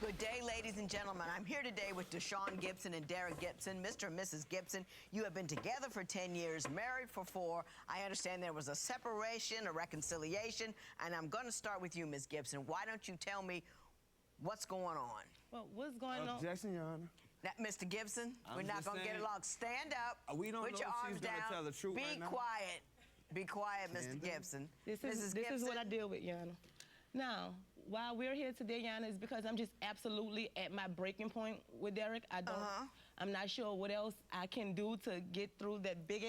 Good day, ladies and gentlemen. I'm here today with Deshaun Gibson and Derek Gibson. Mr. and Mrs. Gibson, you have been together for 10 years, married for 4. I understand there was a separation, a reconciliation, and I'm going to start with you, Ms. Gibson. Why don't you tell me what's going on? Well, what's going on? Objection, Your Honor. Now, Mr. Gibson, we're not going to get along. Stand up. We don't put know your if arms she's gonna down. tell the truth Be right now. quiet. Be quiet, Mr. Gibson. This Mrs. is what I Gibson? deal with, Your Honor. Now, why we're here today, Your Honor, is because I'm just absolutely at my breaking point with Derek. I'm not sure what else I can do to get through that big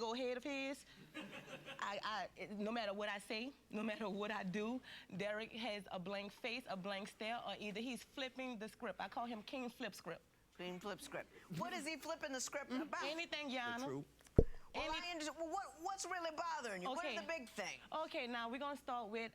old head of his. No matter what I say, no matter what I do, Derek has a blank face, a blank stare, or either he's flipping the script. I call him King Flip Script. King Flip Script. What is he flipping the script about? Anything, Your Honor. True. Well, I understand. Well, what's really bothering you? What Okay. is the big thing? Okay, now we're gonna start with,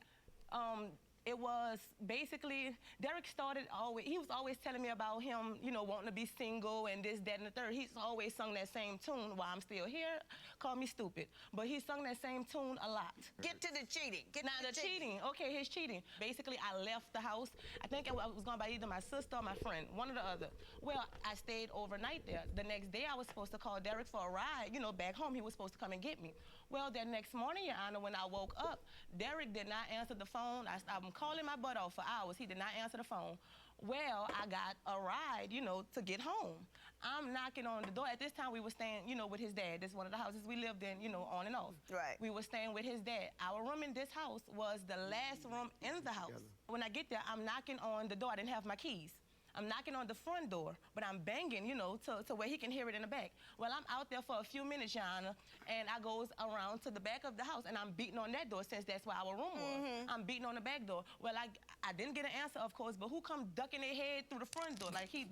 it was basically, Derek started always, he was always telling me about him, you know, wanting to be single and this, that, and the third. He's always sung that same tune while I'm still here. Call me stupid. But he sung that same tune a lot. Get to the cheating. Get Now, to the cheating. Okay, his cheating. Basically, I left the house. I think I was going by either my sister or my friend, one or the other. Well, I stayed overnight there. The next day, I was supposed to call Derek for a ride, you know, back home. He was supposed to come and get me. Well, that next morning, Your Honor, when I woke up, Derek did not answer the phone. I'm calling my butt off for hours. He did not answer the phone. Well, I got a ride, you know, to get home. I'm knocking on the door. At this time, we were staying, you know, with his dad. This is one of the houses we lived in, you know, on and off. Right. We were staying with his dad. Our room in this house was the last room in the house. When I get there, I'm knocking on the door. I didn't have my keys. I'm knocking on the front door, but I'm banging, you know, to where he can hear it in the back. Well, I'm out there for a few minutes, Your Honor, and I goes around to the back of the house, and I'm beating on that door since that's where our room was. I'm beating on the back door. Well, I didn't get an answer, of course, but who come ducking their head through the front door? Like, he's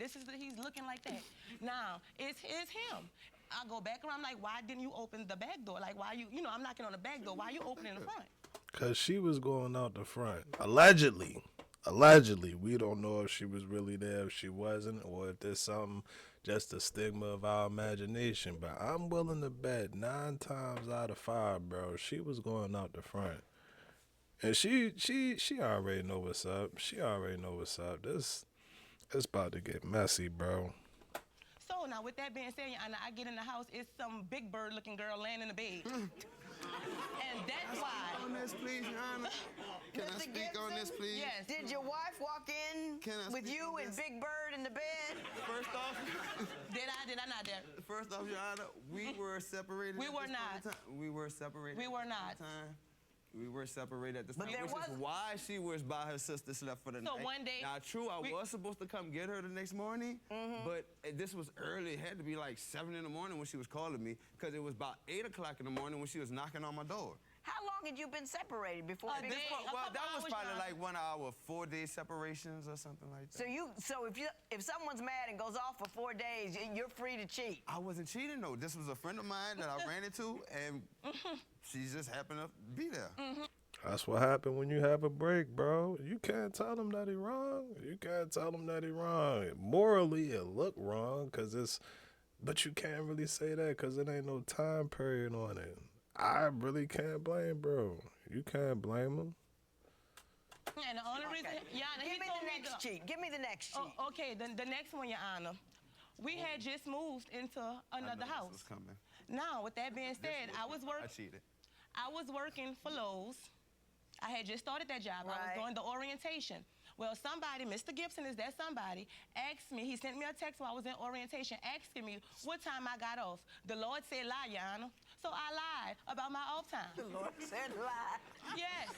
looking like that. Now, it's him. I go back around, I'm like, why didn't you open the back door? Like, why you know, I'm knocking on the back door. Why are you opening the front? Because she was going out the front. Allegedly. Allegedly. We don't know if she was really there, if she wasn't, or if there's something, just a stigma of our imagination. But I'm willing to bet 9 times out of 5, bro, she was going out the front. And she already know what's up. She already know what's up. It's about to get messy, bro. So now, with that being said, Your Honor, I get in the house, it's some big bird looking girl laying in the bed. And that's why. On this, please, Your Honor. Can I Mr. speak on this, Gibson? please? Yes. Did your wife walk in Can I with speak you on and this? Big Bird in the bed? First off, Did I not there? first off, Your Honor, we were separated. We at were this point in not. time. We were separated. We at were this point not. in time. We were separated at this But time, there which was- is why she was by her sister, slept for the So night. one day, Now, true, I was supposed to come get her the next morning, but this was early. It had to be like 7 in the morning when she was calling me, because it was about 8 o'clock in the morning when she was knocking on my door. How long had you been separated before A Big day. Bird? a Well, couple that was hours, probably Your Honor. like 1 hour, 4-day separations or something like that. So if someone's mad and goes off for 4 days, you're free to cheat. I wasn't cheating though. This was a friend of mine that I ran into, and she just happened to be there. That's what happened when you have a break, bro. You can't tell him that he wrong. You can't tell him that he wrong. Morally, it look wrong, but you can't really say that because it ain't no time period on it. I really can't blame, bro. You can't blame him. And the only reason, Your Honor, Give he me told the me next cheat. Give me the next cheat. Oh, okay, the next one, Your Honor. We had just moved into I another knew this house. was coming. Now, with that being said, I I cheated. was working for Lowe's. I had just started that job. I was Right. doing the orientation. Well, somebody, Mr. Gibson is that somebody, asked me, he sent me a text while I was in orientation asking me what time I got off. The Lord said lie, Your Honor. So I lied about my off time. The Lord said lie. Yes,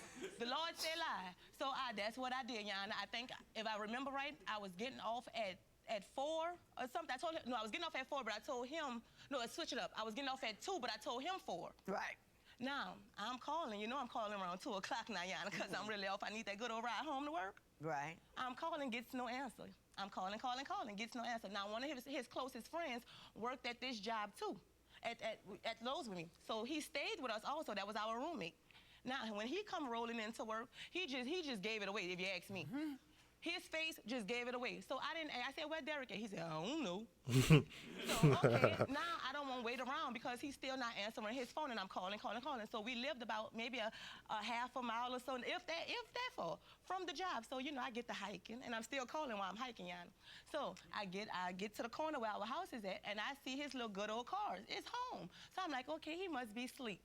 the Lord said lie. So that's what I did, Your Honor. I think, if I remember right, I was getting off at 4 or something. I told him, no, I was getting off at 4, but I told him, no, let's switch it up. I was getting off at 2, but I told him 4. Right. Now, I'm calling. You know I'm calling around 2 o'clock now, Yana, because I'm really off. I need that good old ride home to work. Right. I'm calling, gets no answer. I'm calling, gets no answer. Now, one of his closest friends worked at this job, too, at Lowe's with me. So he stayed with us also. That was our roommate. Now, when he come rolling into work, he just gave it away, if you ask me. His face just gave it away. So I didn't. I said, "Where Derek at?" He said, "I don't know." So okay, now I don't want to wait around because he's still not answering his phone, and I'm calling. So we lived about maybe a half a mile or so, if that far from the job. So I get to hiking, and I'm still calling while I'm hiking, Yana. So I get to the corner where our house is at, and I see his little good old car. It's home. So I'm like, okay, he must be asleep.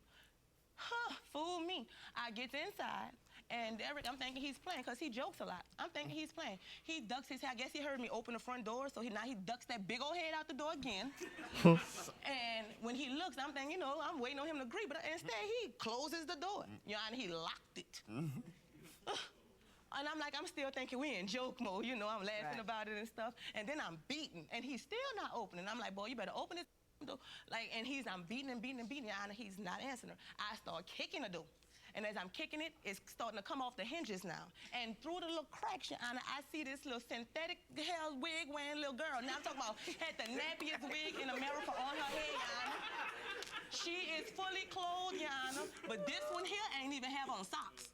Huh, fool me. I get inside, and Derek, I'm thinking he's playing because he jokes a lot. I'm thinking he's playing. He ducks his head. I guess he heard me open the front door, so now he ducks that big old head out the door again. And when he looks, I'm thinking, I'm waiting on him to agree, but instead he closes the door. And he locked it. And I'm like, I'm still thinking we in joke mode, I'm laughing about it and stuff. And then I'm beating, and he's still not opening. I'm like, boy, you better open it. And I'm beating and he's not answering her. I start kicking the door. And as I'm kicking it, it's starting to come off the hinges now. And through the little cracks, Your Honor, I see this little synthetic hair wig wearing little girl. Now I'm talking about had the nappiest wig in America on her head, Your Honor. She is fully clothed, Your Honor, but this one here ain't even have on socks.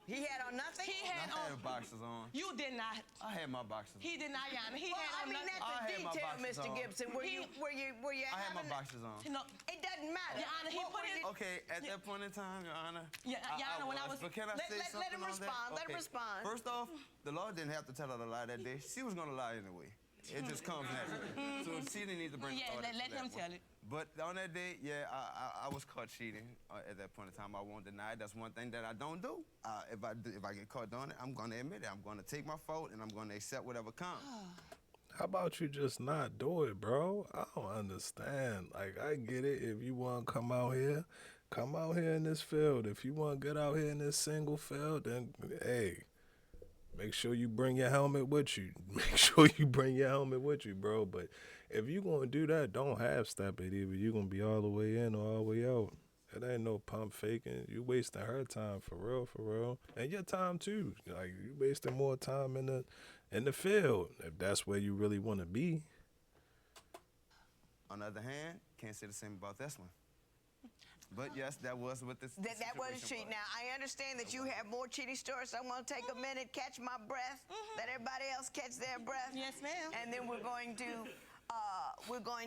He had on nothing? He had I had boxers on. You did not. I had my boxers on. He did not, Your Honor. He had on nothing. That's a detail, Mr. Gibson. Were you I had my boxers on. No, it doesn't matter. Your Honor, he put it. Okay, at that point in time, Your Honor. Your Honor, when I was. But can I say something let him on respond. that? Let him respond. First off, the law didn't have to tell her to lie that day. She was gonna lie anyway. It just comes naturally. So she didn't need to bring. Yeah, let him tell it. But on that day, yeah, I was caught cheating at that point in time. I won't deny it. That's one thing that I don't do. If I get caught doing it, I'm gonna admit it. I'm gonna take my fault and I'm gonna accept whatever comes. How about you just not do it, bro? I don't understand. Like, I get it. If you want to come out here in this field. If you want to get out here in this single field, then, hey, make sure you bring your helmet with you. Make sure you bring your helmet with you, bro. But if you going to do that, don't half-step it either. You're going to be all the way in or all the way out. It ain't no pump faking. You wasting her time for real. And your time, too. Like, you wasting more time in the field, if that's where you really want to be. On the other hand, can't say the same about this one. But yes, that was what this That was cheating. Now, I understand that you have more cheating stories, so I'm going to take a minute, catch my breath, let everybody else catch their breath. Yes, ma'am. And then we're going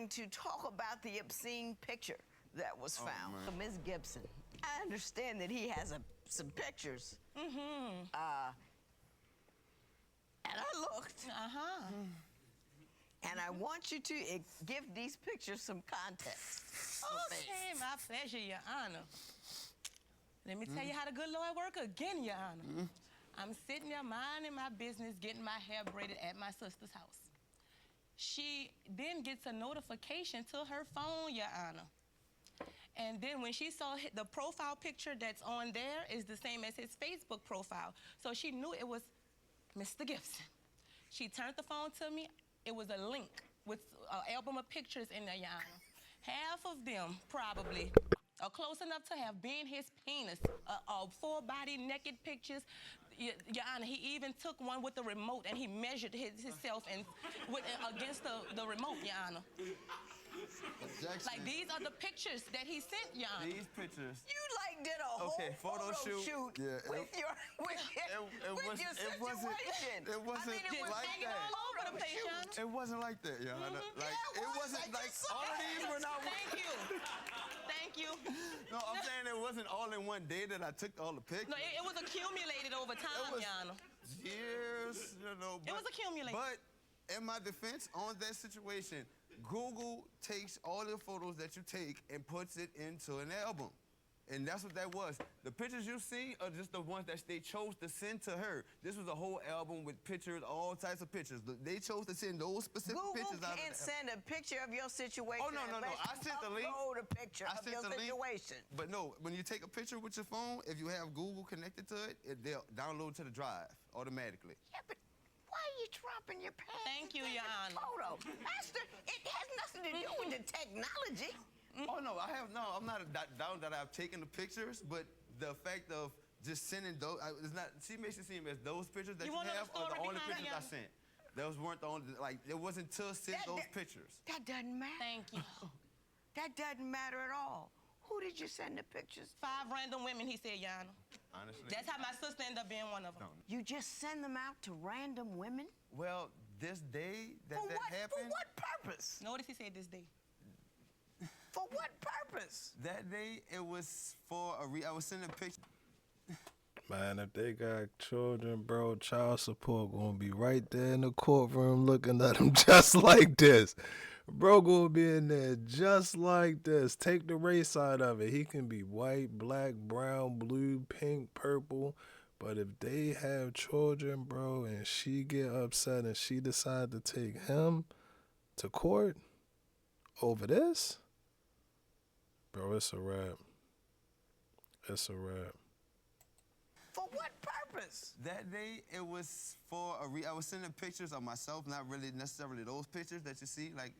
to talk about the obscene picture that was found. So, Ms. Gibson, I understand that he has some pictures. And I looked. And I want you to give these pictures some context. Okay, my pleasure, Your Honor. Let me tell you how the good Lord work again, Your Honor. I'm sitting there minding my business, getting my hair braided at my sister's house. She then gets a notification to her phone, Your Honor. And then when she saw the profile picture that's on there is the same as his Facebook profile. So she knew it was Mr. Gibson. She turned the phone to me. It was a link with an album of pictures in there, Your Honor. Half of them probably are close enough to have been his penis. Full body naked pictures. Your Honor, he even took one with the remote and he measured himself against the remote, Your Honor. Like, these are the pictures that he sent, Your Honor. These pictures. You did a whole photo shoot yeah, with your situation. It wasn't like that. All over the place, Your Honor. It wasn't like that, Your Honor. Like, it wasn't like all of these were not. Thank you. No, I'm saying it wasn't all in one day that I took all the pictures. No, it was accumulated over time, Your Honor. Years, it was accumulated. But in my defense, on that situation, Google takes all the photos that you take and puts it into an album. And that's what that was. The pictures you see are just the ones that they chose to send to her. This was a whole album with pictures, all types of pictures. They chose to send those specific pictures out of the Google can't send a picture of your situation. Oh, no. I sent the link. Upload a picture of your situation. But no, when you take a picture with your phone, if you have Google connected to it, they'll download to the drive automatically. Yeah, but why are you dropping your pants? Thank you, Your Honor. Photo. Master, it has nothing to do with the technology. Oh, no, I'm not down that I've taken the pictures, but the fact of just sending those, she makes it seem as those pictures that you have are the only pictures I sent. Those weren't the only, like, it wasn't to send those pictures. That doesn't matter. Thank you. That doesn't matter at all. Who did you send the pictures? 5 random women, he said, Your Honor. honestly. That's how my sister ended up being one of them. You just send them out to random women? Well, this day that For that what? happened, For what purpose? Notice he said this day. For what purpose? that day it was for I was sending pictures. Man, if they got children, bro, child support gonna be right there in the courtroom looking at them just like this. Bro gonna be in there just like this. Take the race out of it. He can be white, black, brown, blue, pink, purple. But if they have children, bro, and she get upset and she decide to take him to court over this, bro, it's a wrap. It's a wrap. For what purpose? That day it was for I was sending pictures of myself, not really necessarily those pictures that you see. Like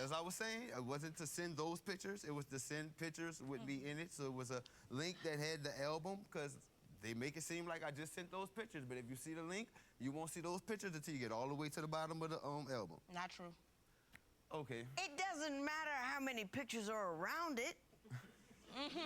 as I was saying, it wasn't to send those pictures. It was to send pictures with me in it. So it was a link that had the album because they make it seem like I just sent those pictures. But if you see the link, you won't see those pictures until you get all the way to the bottom of the album. Not true. Okay. It doesn't matter how many pictures are around it.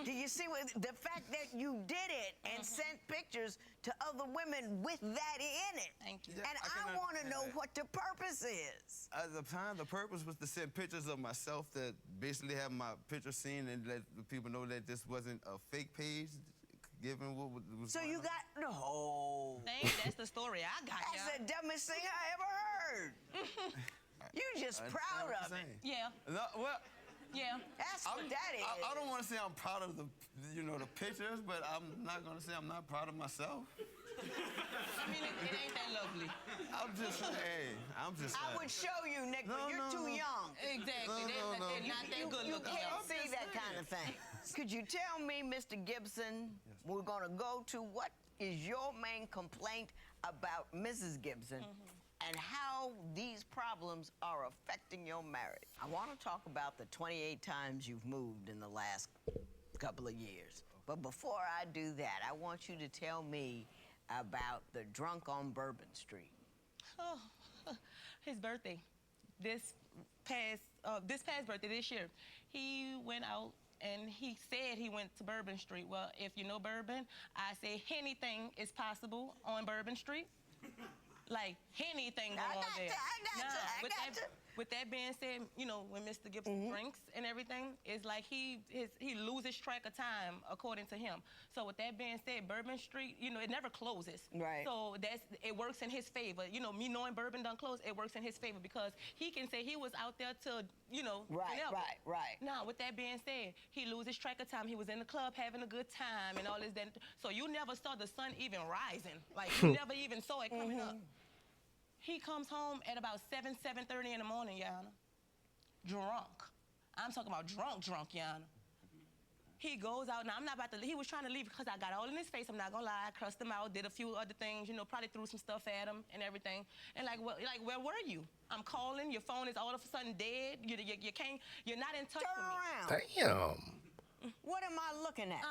Do you see the fact that you did it and sent pictures to other women with that in it? Thank you. Yeah, And I can I want to understand know that. what the purpose is. At the time, the purpose was to send pictures of myself that basically have my picture seen and let the people know that this wasn't a fake page, given what was So going you on. got no. That's the story I got, That's y'all. the dumbest thing I ever heard. You just I proud understand of what it. you're saying. Yeah, No, well, yeah. That's what that is. I don't want to say I'm proud of the pictures, but I'm not going to say I'm not proud of myself. I mean, it ain't that lovely. I'm just saying. I would show you, Nick, but you're too young. Exactly. They're not that good You looking. can't y'all. see that kind of thing. Could you tell me, Mr. Gibson, we're going to go to what is your main complaint about Mrs. Gibson and how these problems are affecting your marriage? I want to talk about the 28 times you've moved in the last couple of years. But before I do that, I want you to tell me about the drunk on Bourbon Street. Oh, his birthday. This past birthday this year, he went out and he said he went to Bourbon Street. Well, if you know Bourbon, I say anything is possible on Bourbon Street. Like anything go on there. I got you. With that being said, when Mr. Gibson drinks and everything, it's like he loses track of time according to him. So with that being said, Bourbon Street, it never closes. Right. So it works in his favor. Me knowing Bourbon done close, it works in his favor because he can say he was out there till, whenever. Right. Now, with that being said, he loses track of time. He was in the club having a good time and all this. So you never saw the sun even rising. Like, you never even saw it coming up. He comes home at about 7:30 in the morning, Yana. Drunk. I'm talking about drunk, Yana. He goes out. Now, I'm not about to, he was trying to leave because I got all in his face. I'm not going to lie. I cussed him out, did a few other things, probably threw some stuff at him and everything. And where were you? I'm calling. Your phone is all of a sudden dead. You're not in touch Turn with me. around. Damn. What am I looking at?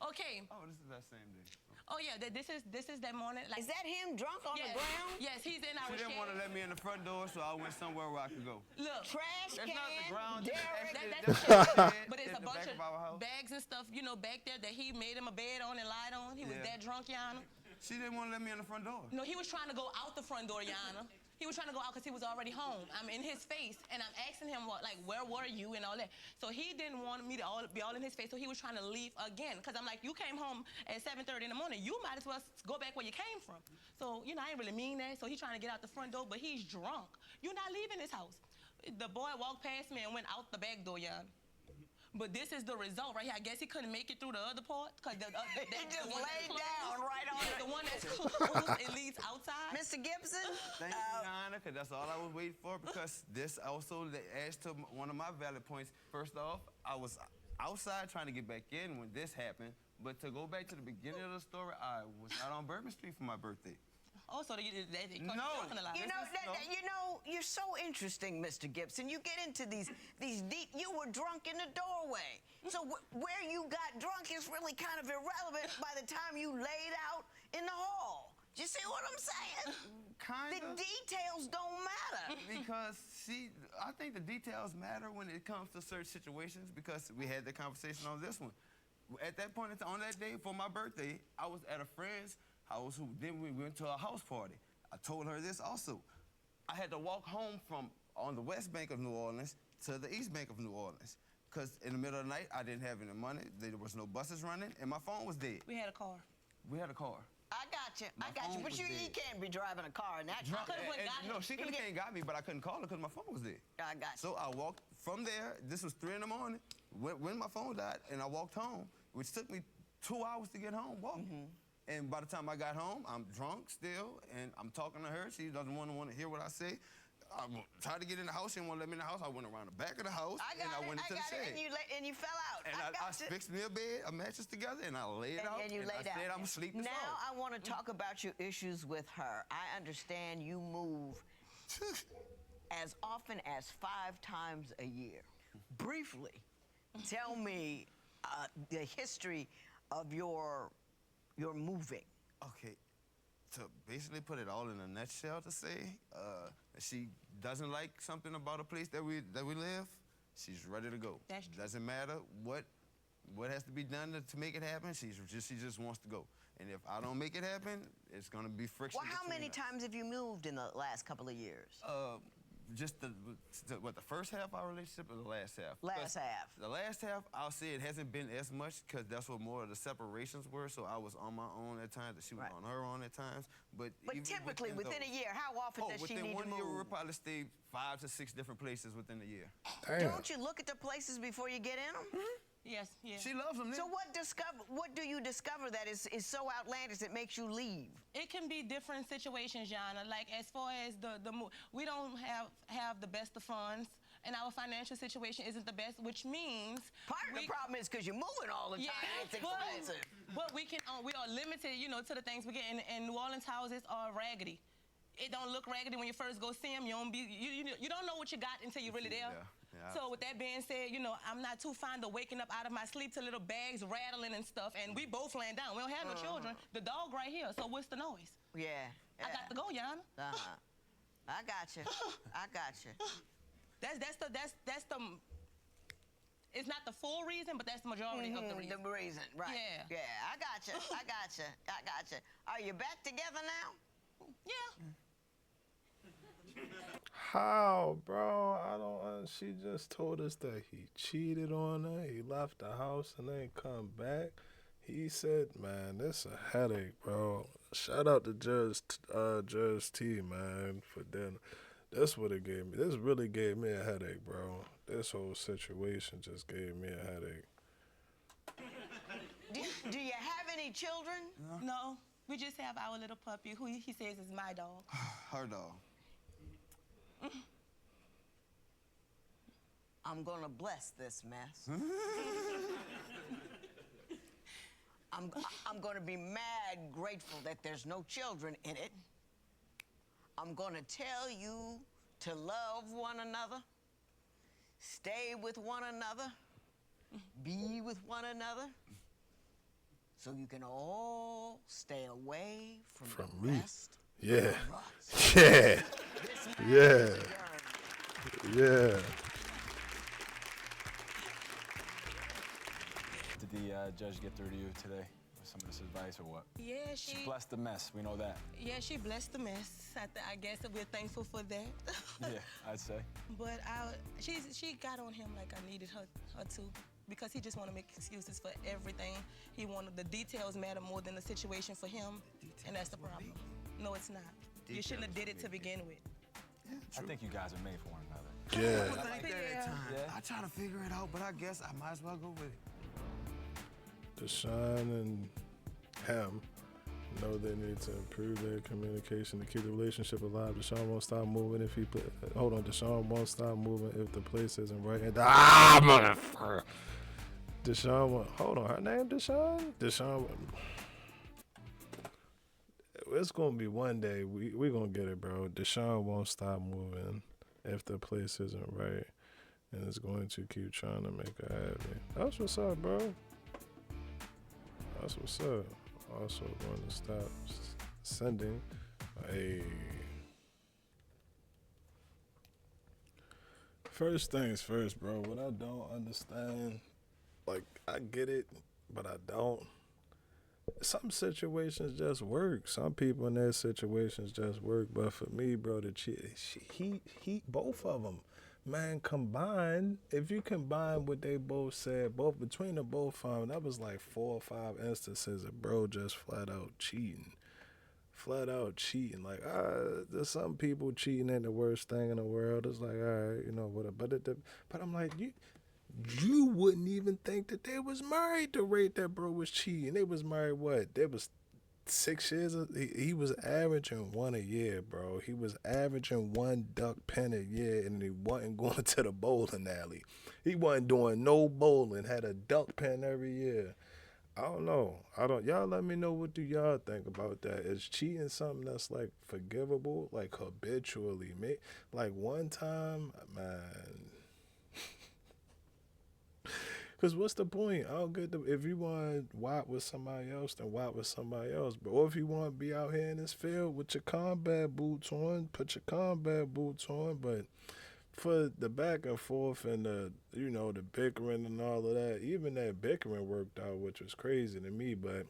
Okay. Oh, this is that same day. Oh, yeah, this is that morning. Is that him drunk on the ground? Yes, he's in our She didn't shed. want to let me in the front door, so I went somewhere where I could go. Look. Trash That's can, not the ground. Derek. That's the shed, but it's At a the bunch back of our house. bags and stuff, back there that he made him a bed on and lied on. He was Yeah. that drunk, Yana. She didn't want to let me in the front door. No, he was trying to go out the front door, Yana. He was trying to go out because he was already home. I'm in his face, and I'm asking him, where were you and all that. So he didn't want me to be all in his face, so he was trying to leave again. Because I'm like, you came home at 7:30 in the morning. You might as well go back where you came from. So, I didn't really mean that. So he's trying to get out the front door, but he's drunk. You're not leaving his house. The boy walked past me and went out the back door, Yana. But this is the result right here. I guess he couldn't make it through the other part because He just laid down right on it. The one that's closed, it leads outside. Mr. Gibson? Thank you, Your Honor, because that's all I was waiting for, because this also adds to one of my valid points. First off, I was outside trying to get back in when this happened, but to go back to the beginning of the story, I was out on Bourbon Street for my birthday. Oh, so they caught you No. drunk a lot. You're so interesting, Mr. Gibson. You get into these deep. You were drunk in the doorway. So where you got drunk is really kind of irrelevant by the time you laid out in the hall. Do you see what I'm saying? Kind The of. details don't matter. Because, I think the details matter when it comes to certain situations, because we had the conversation on this one. at that point in time, on that day for my birthday, I was at a friend's house. Then we went to a house party. I told her this also. I had to walk home from on the west bank of New Orleans to the east bank of New Orleans. Because in the middle of the night, I didn't have any money. There was no buses running, and my phone was dead. We had a car. We had a car. I got you. My I got you. phone But was you dead. can't be driving a car in that I could have went and got No, him. she could have came and got me, but I couldn't call her because my phone was dead. I got you. So I walked from there. This was 3 in the morning when my phone died, and I walked home, which took me 2 hours to get home walking. And by the time I got home, I'm drunk still, and I'm talking to her. She doesn't want to hear what I say. I tried to get in the house. She didn't want to let me in the house. I went around the back of the house, and I went into the shed. And you fell out. And I fixed me a bed, a mattress together, and I laid out. And you laid out. I said I'm asleep. Now I want to talk about your issues with her. I understand you move as often as 5 times a year. Briefly, tell me the history of your moving. Okay, to basically put it all in a nutshell, to say she doesn't like something about a place that we live, she's ready to go. That's true. Doesn't matter what has to be done to make it happen. She just wants to go. And if I don't make it happen, it's gonna be friction. Well, how many between us. times have you moved in the last couple of years? Just the first half of our relationship or the last half? Last half. The last half, I'll say it hasn't been as much because that's what more of the separations were. So I was on my own at times, and she was on her own at times. But even typically, within a year, how often does she need to move? within 1 year, we'll probably stay 5 to 6 different places within a year. Damn. Don't you look at the places before you get in them? Yes, yeah. She loves them. So what do you discover that is so outlandish that makes you leave? It can be different situations, Yana. Like as far as the move, we don't have the best of funds, and our financial situation isn't the best, which means Part of the problem is because you're moving all the time. It's expensive. But we are limited, to the things we get. And New Orleans houses are raggedy. It don't look raggedy when you first go see them. You don't know what you got until you're really there. Yeah. So with that being said, I'm not too fond of waking up out of my sleep to little bags rattling and stuff, and we both laying down. We don't have no children. The dog right here, so what's the noise? Yeah. I got to go, Yana. I got you. I got you. That's the. It's not the full reason, but that's the majority of the reason. The reason, right? Yeah. Yeah. I got you. I got you. I got you. Are you back together now? Yeah. How, bro? I don't. She just told us that he cheated on her. He left the house and then come back. He said, "Man, this a headache, bro." Shout out to Judge T, man, for dinner. That's what it gave me. This really gave me a headache, bro. This whole situation just gave me a headache. Do you have any children? No, we just have our little puppy, who he says is my dog. Her dog. I'm gonna bless this mess. I'm gonna be mad grateful that there's no children in it. I'm gonna tell you to love one another, stay with one another, be with one another, so you can all stay away from the me. rest Yeah. of us. Yeah. This Yeah. marriage is yours. Yeah. Did the judge get through to you today with some of this advice or what? Yeah, She blessed the mess, we know that. Yeah, she blessed the mess. I guess that we're thankful for that. Yeah, I'd say. But she got on him like I needed her to, because he just want to make excuses for everything. He wanted the details matter more than the situation for him, and that's the problem. No, it's not. You shouldn't have did it to begin with. I think you guys are made for one another. Yeah. I think that at times. Yeah. I try to figure it out, but I guess I might as well go with it. Deshaun and him know they need to improve their communication to keep the relationship alive. Deshaun won't stop moving if he Deshaun won't stop moving if the place isn't right. And motherfucker. Deshaun won't. Hold on, her name Deshaun? Deshaun. It's gonna be one day. We gonna get it, bro. Deshaun won't stop moving if the place isn't right, and it's going to keep trying to make her happy. That's what's up, bro. That's what's up. Also going to stop sending First things first, bro. What I don't understand, like, I get it. but I don't. Some situations just work. Some people in their situations just work. But for me, bro, both of them, man, combined. If you combine what they both said, both between the both of them, that was like 4 or 5 instances of bro just flat out cheating. Flat out cheating. Like, there's some people cheating ain't the worst thing in the world. It's like, all right, you know what? But I'm like, you wouldn't even think that they was married the rate that bro was cheating. They was married what? They was 6 years. He was averaging 1 a year, bro. He was averaging 1 duck pen a year, and he wasn't going to the bowling alley. He wasn't doing no bowling. Had a duck pen every year. I don't know. Y'all let me know, what do y'all think about that? Is cheating something that's like forgivable, like habitually? Like one time, man. Because what's the point? I don't get if you want to wipe with somebody else, then wipe with somebody else. But or if you want to be out here in this field with your combat boots on, put your combat boots on. But for the back and forth and the bickering and all of that, even that bickering worked out, which was crazy to me. But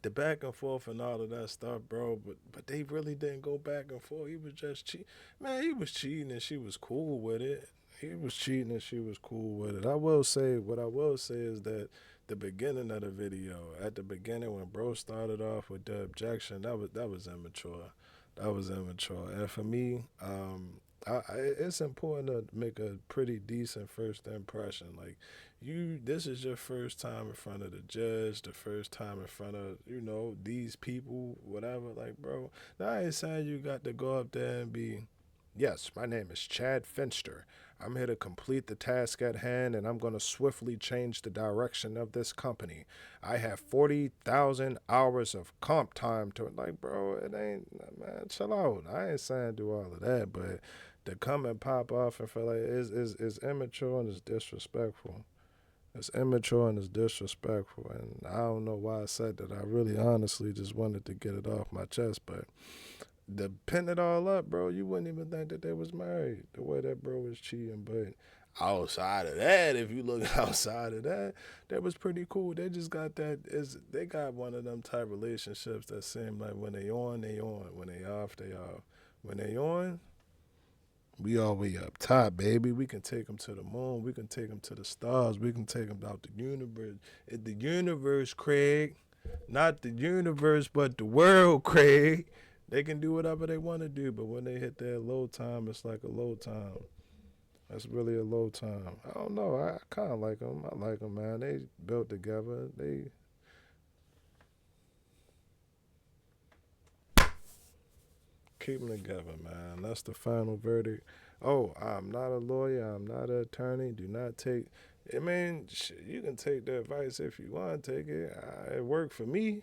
the back and forth and all of that stuff, bro. But they really didn't go back and forth. He was just cheating. Man, he was cheating and she was cool with it. He was cheating and she was cool with it. What I will say is that the beginning of the video, at the beginning when bro started off with the objection, that was immature. That was immature. And for me, it's important to make a pretty decent first impression. Like, this is your first time in front of the judge, the first time in front of, these people, whatever. Like, bro, now I ain't saying you got to go up there and be, yes, my name is Chad Finster. I'm here to complete the task at hand, and I'm going to swiftly change the direction of this company. I have 40,000 hours of comp time to it. Like, bro, it ain't, man, chill out. I ain't saying do all of that, but to come and pop off and feel like it's immature and it's disrespectful. It's immature and it's disrespectful, and I don't know why I said that. I really honestly just wanted to get it off my chest, but to pin it all up, bro, you wouldn't even think that they was married the way that bro was cheating. But outside of that, if you look outside of that, that was pretty cool. They just got they got one of them type relationships that seem like when they on, they on. When they off, they off. When they on, we all way up top, baby. We can take them to the moon. We can take them to the stars. We can take them out the universe. The universe, Craig. Not the universe, but the world, Craig. They can do whatever they want to do, but when they hit their low time, it's like a low time. That's really a low time. I don't know. I kind of like them. I like them, man. They built together. They keep them together, man. That's the final verdict. Oh, I'm not a lawyer. I'm not an attorney. Do not take... I mean, you can take the advice if you want to take it. It worked for me.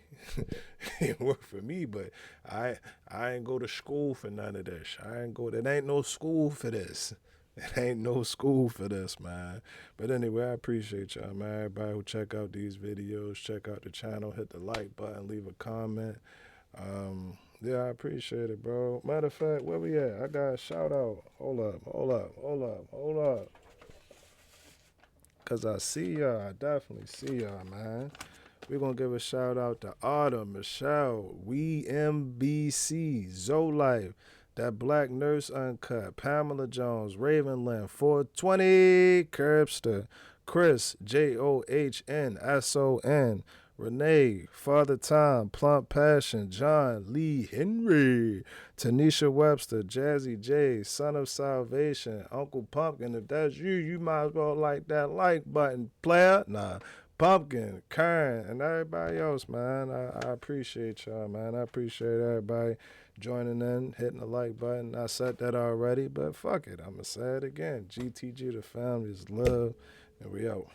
It worked for me, but I ain't go to school for none of this. There ain't no school for this. It ain't no school for this, man. But anyway, I appreciate y'all, man. Everybody who check out these videos, check out the channel, hit the like button, leave a comment. Yeah, I appreciate it, bro. Matter of fact, where we at? I got a shout out. Hold up. Because I see y'all. I definitely see y'all, man. We're going to give a shout out to Autumn, Michelle, We MBC, Zolife, That Black Nurse Uncut, Pamela Jones, Raven Lynn, 420, Curbster, Chris, JOHNSON, Renee, Father Time, Plump Passion, John Lee Henry, Tanisha Webster, Jazzy J, Son of Salvation, Uncle Pumpkin. If that's you, you might as well like that like button, player. Nah, Pumpkin, Karen, and everybody else, man. I appreciate y'all, man. I appreciate everybody joining in, hitting the like button. I said that already, but fuck it. I'm going to say it again. GTG, the family is love, and we out.